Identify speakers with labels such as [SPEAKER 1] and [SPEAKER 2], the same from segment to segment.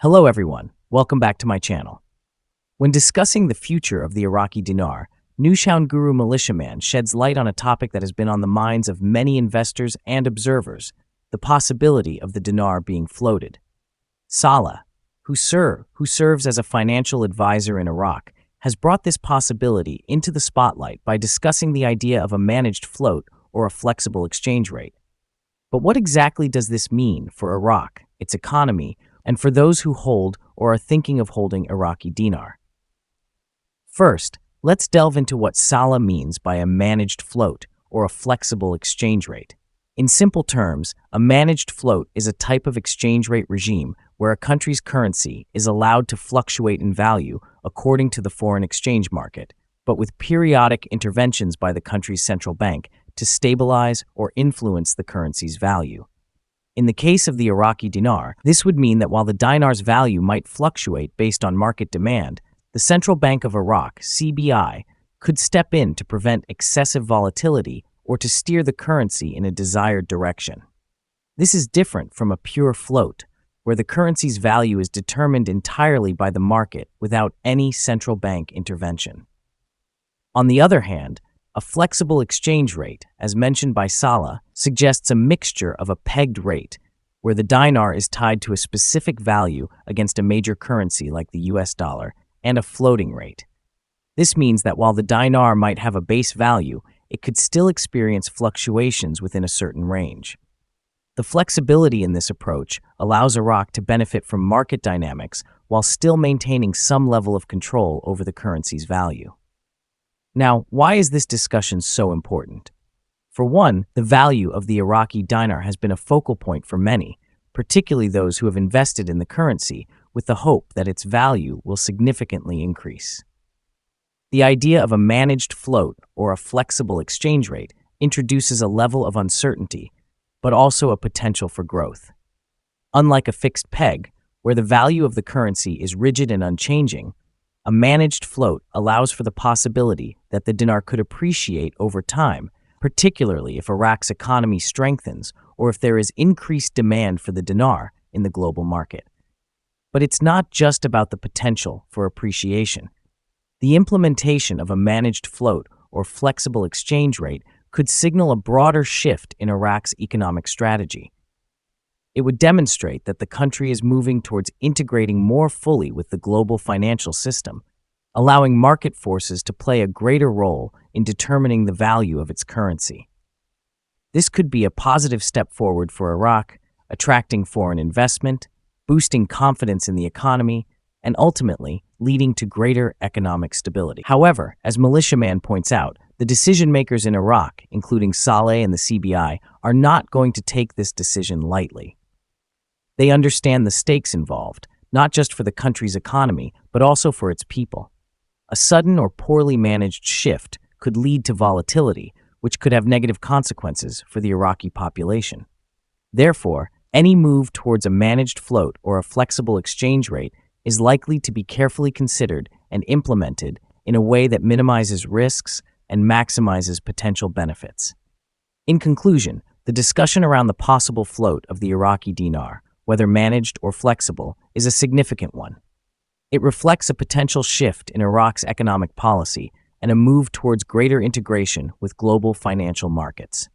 [SPEAKER 1] Hello everyone, welcome back to my channel. When discussing the future of the Iraqi dinar, Newshound Guru Militia Man sheds light on a topic that has been on the minds of many investors and observers, the possibility of the dinar being floated. Saleh, who serves as a financial advisor in Iraq, has brought this possibility into the spotlight by discussing the idea of a managed float or a flexible exchange rate. But what exactly does this mean for Iraq, its economy, and for those who hold or are thinking of holding Iraqi dinar? First, let's delve into what Saleh means by a managed float or a flexible exchange rate. In simple terms, a managed float is a type of exchange rate regime where a country's currency is allowed to fluctuate in value according to the foreign exchange market, but with periodic interventions by the country's central bank to stabilize or influence the currency's value. In the case of the Iraqi dinar, this would mean that while the dinar's value might fluctuate based on market demand, the Central Bank of Iraq, CBI, could step in to prevent excessive volatility or to steer the currency in a desired direction. This is different from a pure float, where the currency's value is determined entirely by the market without any central bank intervention. On the other hand, a flexible exchange rate, as mentioned by Saleh, suggests a mixture of a pegged rate, where the dinar is tied to a specific value against a major currency like the US dollar, and a floating rate. This means that while the dinar might have a base value, it could still experience fluctuations within a certain range. The flexibility in this approach allows Iraq to benefit from market dynamics while still maintaining some level of control over the currency's value. Now, why is this discussion so important? For one, the value of the Iraqi dinar has been a focal point for many, particularly those who have invested in the currency with the hope that its value will significantly increase. The idea of a managed float or a flexible exchange rate introduces a level of uncertainty, but also a potential for growth. Unlike a fixed peg, where the value of the currency is rigid and unchanging, a managed float allows for the possibility that the dinar could appreciate over time, particularly if Iraq's economy strengthens or if there is increased demand for the dinar in the global market. But it's not just about the potential for appreciation. The implementation of a managed float or flexible exchange rate could signal a broader shift in Iraq's economic strategy. It would demonstrate that the country is moving towards integrating more fully with the global financial system, allowing market forces to play a greater role in determining the value of its currency. This could be a positive step forward for Iraq, attracting foreign investment, boosting confidence in the economy, and ultimately leading to greater economic stability. However, as Militia Man points out, the decision makers in Iraq, including Saleh and the CBI, are not going to take this decision lightly. They understand the stakes involved, not just for the country's economy, but also for its people. A sudden or poorly managed shift could lead to volatility, which could have negative consequences for the Iraqi population. Therefore, any move towards a managed float or a flexible exchange rate is likely to be carefully considered and implemented in a way that minimizes risks and maximizes potential benefits. In conclusion, the discussion around the possible float of the Iraqi dinar, whether managed or flexible, is a significant one. It reflects a potential shift in Iraq's economic policy and a move towards greater integration with global financial markets.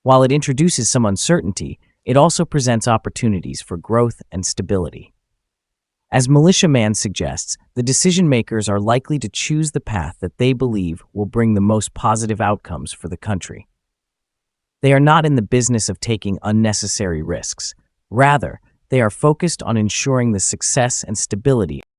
[SPEAKER 1] While it introduces some uncertainty, it also presents opportunities for growth and stability. As Militia Man suggests, the decision makers are likely to choose the path that they believe will bring the most positive outcomes for the country. They are not in the business of taking unnecessary risks. Rather, they are focused on ensuring the success and stability